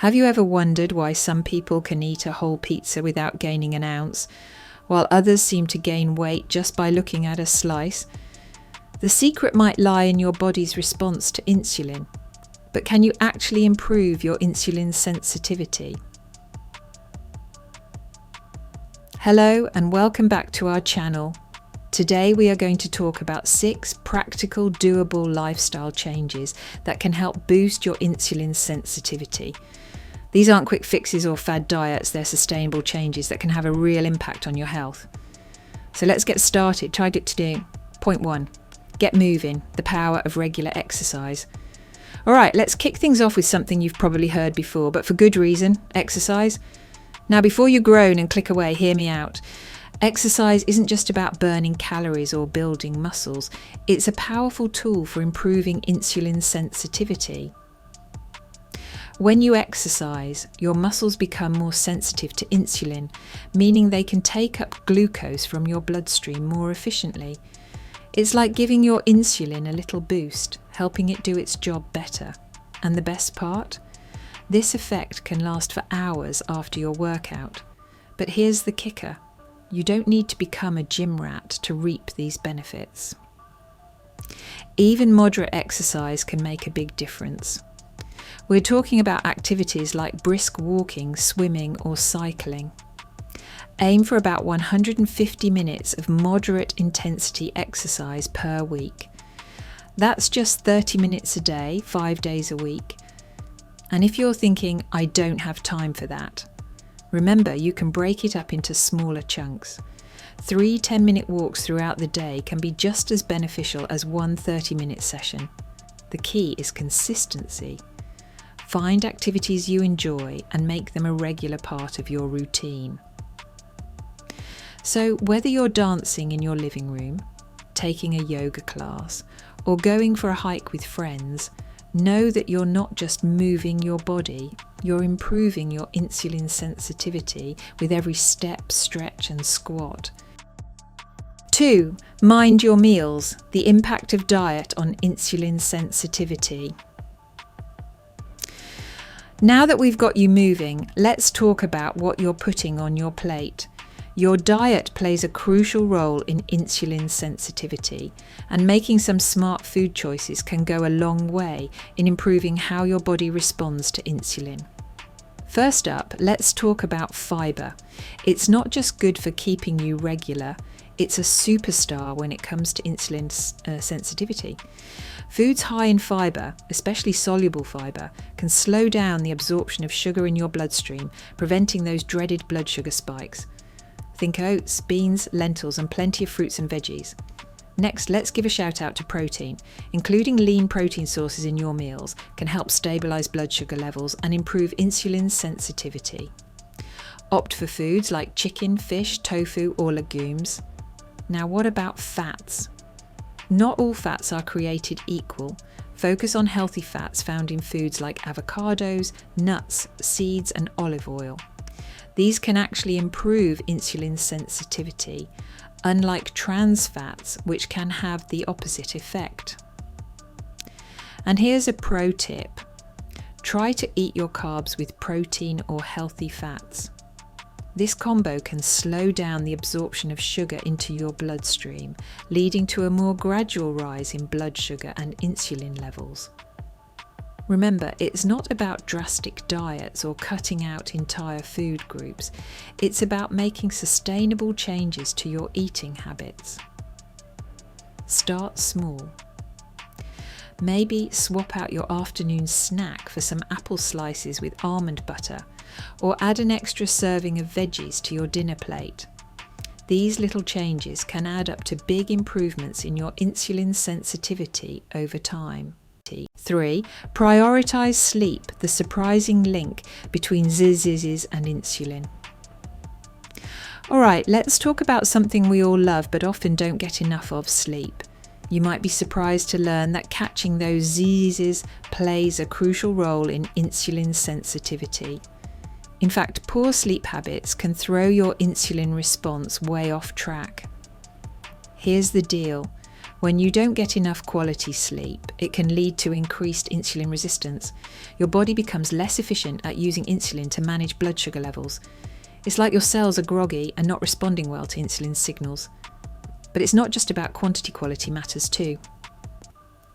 Have you ever wondered why some people can eat a whole pizza without gaining an ounce, while others seem to gain weight just by looking at a slice? The secret might lie in your body's response to insulin, but can you actually improve your insulin sensitivity? Hello and welcome back to our channel. Today we are going to talk about 6 practical, doable lifestyle changes that can help boost your insulin sensitivity. These aren't quick fixes or fad diets, they're sustainable changes that can have a real impact on your health. So let's get started. Try it today. Point 1. Get moving, the power of regular exercise. Alright, let's kick things off with something you've probably heard before, but for good reason: exercise. Now before you groan and click away, hear me out. Exercise isn't just about burning calories or building muscles, it's a powerful tool for improving insulin sensitivity. When you exercise, your muscles become more sensitive to insulin, meaning they can take up glucose from your bloodstream more efficiently. It's like giving your insulin a little boost, helping it do its job better. And the best part? This effect can last for hours after your workout. But here's the kicker: you don't need to become a gym rat to reap these benefits. Even moderate exercise can make a big difference. We're talking about activities like brisk walking, swimming, or cycling. Aim for about 150 minutes of moderate intensity exercise per week. That's just 30 minutes a day, 5 days a week. And if you're thinking, I don't have time for that, remember you can break it up into smaller chunks. 3 10-minute walks throughout the day can be just as beneficial as one 30-minute session. The key is consistency. Find activities you enjoy and make them a regular part of your routine. So whether you're dancing in your living room, taking a yoga class, or going for a hike with friends, know that you're not just moving your body, you're improving your insulin sensitivity with every step, stretch, and squat. 2. Mind your meals, the impact of diet on insulin sensitivity. Now that we've got you moving, let's talk about what you're putting on your plate. Your diet plays a crucial role in insulin sensitivity, and making some smart food choices can go a long way in improving how your body responds to insulin. First up, let's talk about fibre. It's not just good for keeping you regular, it's a superstar when it comes to insulin sensitivity. Foods high in fibre, especially soluble fibre, can slow down the absorption of sugar in your bloodstream, preventing those dreaded blood sugar spikes. Think oats, beans, lentils, and plenty of fruits and veggies. Next, let's give a shout out to protein. Including lean protein sources in your meals can help stabilise blood sugar levels and improve insulin sensitivity. Opt for foods like chicken, fish, tofu, or legumes. Now what about fats? Not all fats are created equal. Focus on healthy fats found in foods like avocados, nuts, seeds, and olive oil. These can actually improve insulin sensitivity, unlike trans fats, which can have the opposite effect. And here's a pro tip: try to eat your carbs with protein or healthy fats. This combo can slow down the absorption of sugar into your bloodstream, leading to a more gradual rise in blood sugar and insulin levels. Remember, it's not about drastic diets or cutting out entire food groups. It's about making sustainable changes to your eating habits. Start small. Maybe swap out your afternoon snack for some apple slices with almond butter, or add an extra serving of veggies to your dinner plate. These little changes can add up to big improvements in your insulin sensitivity over time. 3. Prioritise sleep, the surprising link between ZZs and insulin. Alright, let's talk about something we all love but often don't get enough of: sleep. You might be surprised to learn that catching those ZZs plays a crucial role in insulin sensitivity. In fact, poor sleep habits can throw your insulin response way off track. Here's the deal: When you don't get enough quality sleep, it can lead to increased insulin resistance. Your body becomes less efficient at using insulin to manage blood sugar levels. It's like your cells are groggy and not responding well to insulin signals. But it's not just about quantity, quality matters too.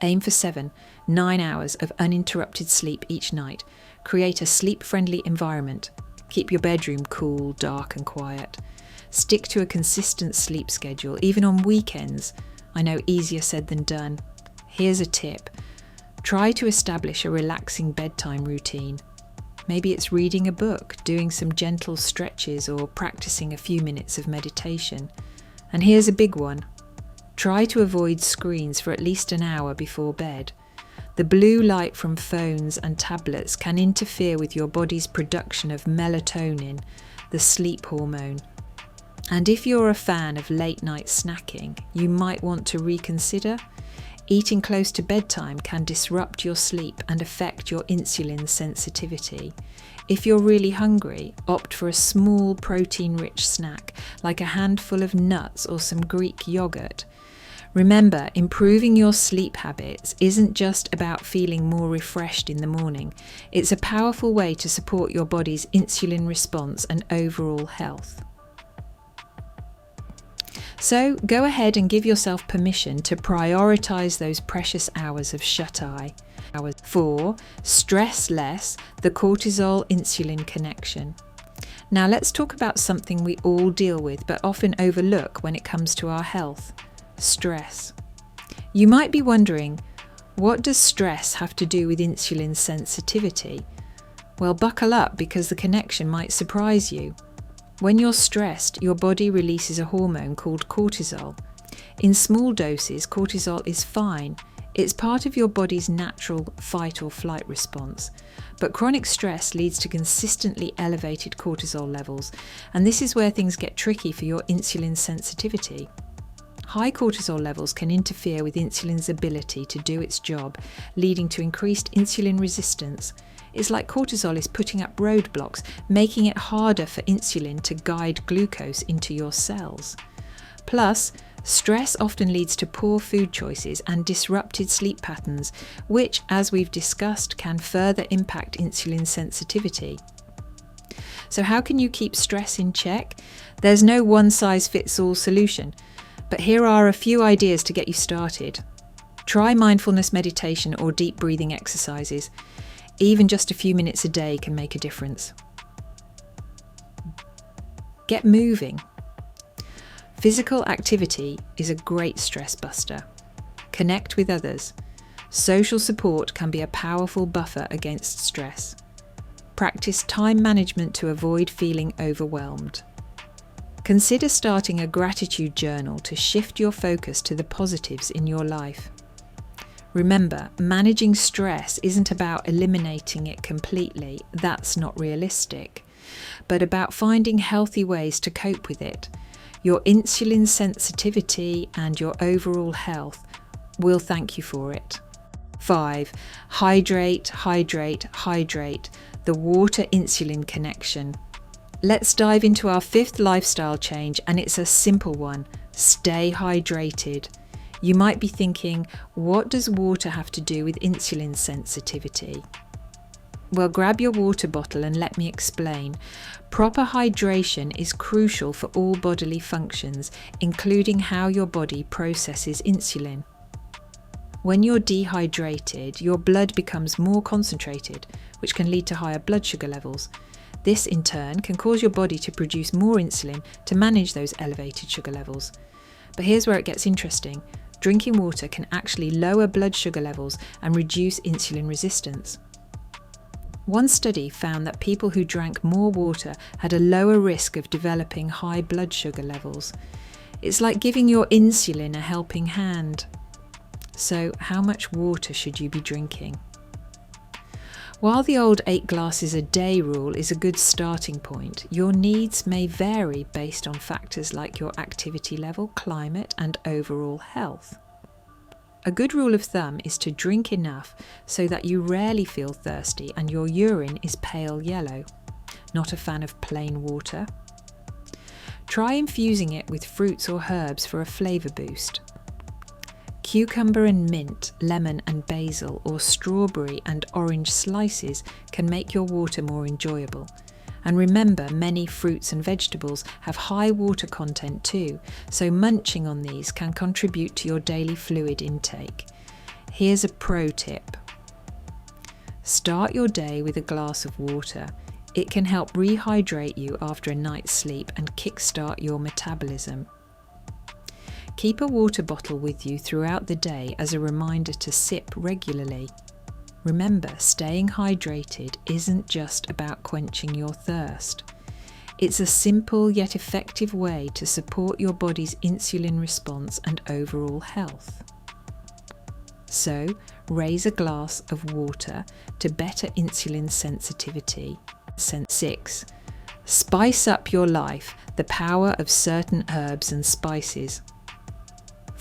Aim for 9 hours of uninterrupted sleep each night. Create a sleep-friendly environment. Keep your bedroom cool, dark and quiet. Stick to a consistent sleep schedule, even on weekends. I know, easier said than done. Here's a tip. Try to establish a relaxing bedtime routine. Maybe it's reading a book, doing some gentle stretches, or practicing a few minutes of meditation. And here's a big one. Try to avoid screens for at least an hour before bed. The blue light from phones and tablets can interfere with your body's production of melatonin, the sleep hormone. And if you're a fan of late night snacking, you might want to reconsider. Eating close to bedtime can disrupt your sleep and affect your insulin sensitivity. If you're really hungry, opt for a small protein-rich snack, like a handful of nuts or some Greek yogurt. Remember, improving your sleep habits isn't just about feeling more refreshed in the morning. It's a powerful way to support your body's insulin response and overall health. So go ahead and give yourself permission to prioritise those precious hours of shut-eye. 4. Stress less, the cortisol-insulin connection. Now let's talk about something we all deal with but often overlook when it comes to our health: stress. You might be wondering, what does stress have to do with insulin sensitivity? Well, buckle up, because the connection might surprise you. When you're stressed, your body releases a hormone called cortisol. In small doses, cortisol is fine. It's part of your body's natural fight or flight response. But chronic stress leads to consistently elevated cortisol levels, and this is where things get tricky for your insulin sensitivity. High cortisol levels can interfere with insulin's ability to do its job, leading to increased insulin resistance. It's like cortisol is putting up roadblocks, making it harder for insulin to guide glucose into your cells. Plus, stress often leads to poor food choices and disrupted sleep patterns, which, as we've discussed, can further impact insulin sensitivity. So how can you keep stress in check? There's no one-size-fits-all solution, but here are a few ideas to get you started. Try mindfulness meditation or deep breathing exercises. Even just a few minutes a day can make a difference. Get moving. Physical activity is a great stress buster. Connect with others. Social support can be a powerful buffer against stress. Practice time management to avoid feeling overwhelmed. Consider starting a gratitude journal to shift your focus to the positives in your life. Remember, managing stress isn't about eliminating it completely, that's not realistic, but about finding healthy ways to cope with it. Your insulin sensitivity and your overall health will thank you for it. 5. Hydrate, hydrate, hydrate, the water-insulin connection. Let's dive into our 5th lifestyle change, and it's a simple one: stay hydrated. You might be thinking, what does water have to do with insulin sensitivity? Well, grab your water bottle and let me explain. Proper hydration is crucial for all bodily functions, including how your body processes insulin. When you're dehydrated, your blood becomes more concentrated, which can lead to higher blood sugar levels. This, in turn, can cause your body to produce more insulin to manage those elevated sugar levels. But here's where it gets interesting. Drinking water can actually lower blood sugar levels and reduce insulin resistance. One study found that people who drank more water had a lower risk of developing high blood sugar levels. It's like giving your insulin a helping hand. So, how much water should you be drinking? While the old 8 glasses a day rule is a good starting point, your needs may vary based on factors like your activity level, climate, and overall health. A good rule of thumb is to drink enough so that you rarely feel thirsty and your urine is pale yellow. Not a fan of plain water? Try infusing it with fruits or herbs for a flavour boost. Cucumber and mint, lemon and basil, or strawberry and orange slices can make your water more enjoyable. And remember, many fruits and vegetables have high water content too, so munching on these can contribute to your daily fluid intake. Here's a pro tip. Start your day with a glass of water. It can help rehydrate you after a night's sleep and kickstart your metabolism. Keep a water bottle with you throughout the day as a reminder to sip regularly. Remember, staying hydrated isn't just about quenching your thirst. It's a simple yet effective way to support your body's insulin response and overall health. So, raise a glass of water to better insulin sensitivity. 6. Spice up your life, the power of certain herbs and spices.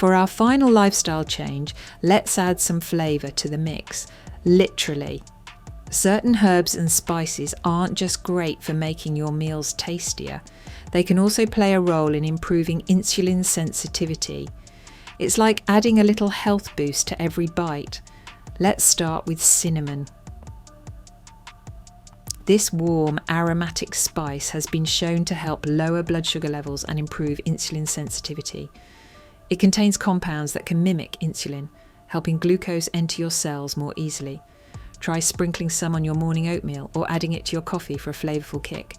For our final lifestyle change, let's add some flavour to the mix. Literally. Certain herbs and spices aren't just great for making your meals tastier, they can also play a role in improving insulin sensitivity. It's like adding a little health boost to every bite. Let's start with cinnamon. This warm, aromatic spice has been shown to help lower blood sugar levels and improve insulin sensitivity. It contains compounds that can mimic insulin, helping glucose enter your cells more easily. Try sprinkling some on your morning oatmeal or adding it to your coffee for a flavourful kick.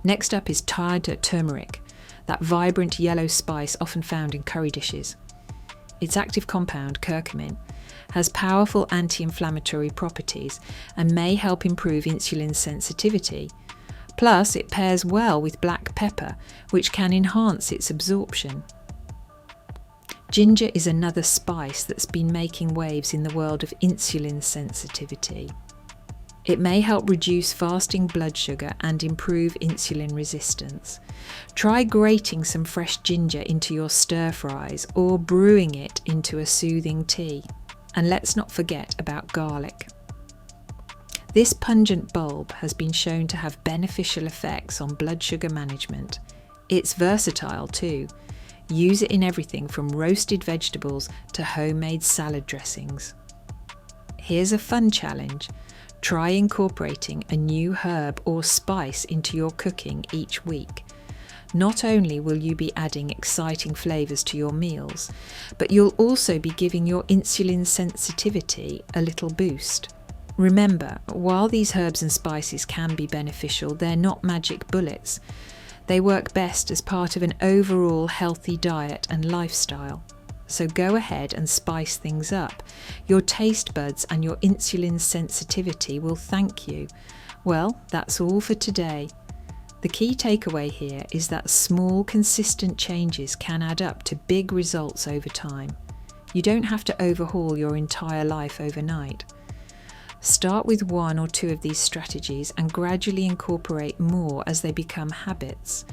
Next up is turmeric, that vibrant yellow spice often found in curry dishes. Its active compound, curcumin, has powerful anti-inflammatory properties and may help improve insulin sensitivity. Plus, it pairs well with black pepper, which can enhance its absorption. Ginger is another spice that's been making waves in the world of insulin sensitivity. It may help reduce fasting blood sugar and improve insulin resistance. Try grating some fresh ginger into your stir fries or brewing it into a soothing tea. And let's not forget about garlic. This pungent bulb has been shown to have beneficial effects on blood sugar management. It's versatile too. Use it in everything from roasted vegetables to homemade salad dressings. Here's a fun challenge. Try incorporating a new herb or spice into your cooking each week. Not only will you be adding exciting flavours to your meals, but you'll also be giving your insulin sensitivity a little boost. Remember, while these herbs and spices can be beneficial, they're not magic bullets. They work best as part of an overall healthy diet and lifestyle. So go ahead and spice things up. Your taste buds and your insulin sensitivity will thank you. Well, that's all for today. The key takeaway here is that small, consistent changes can add up to big results over time. You don't have to overhaul your entire life overnight. Start with one or two of these strategies and gradually incorporate more as they become habits.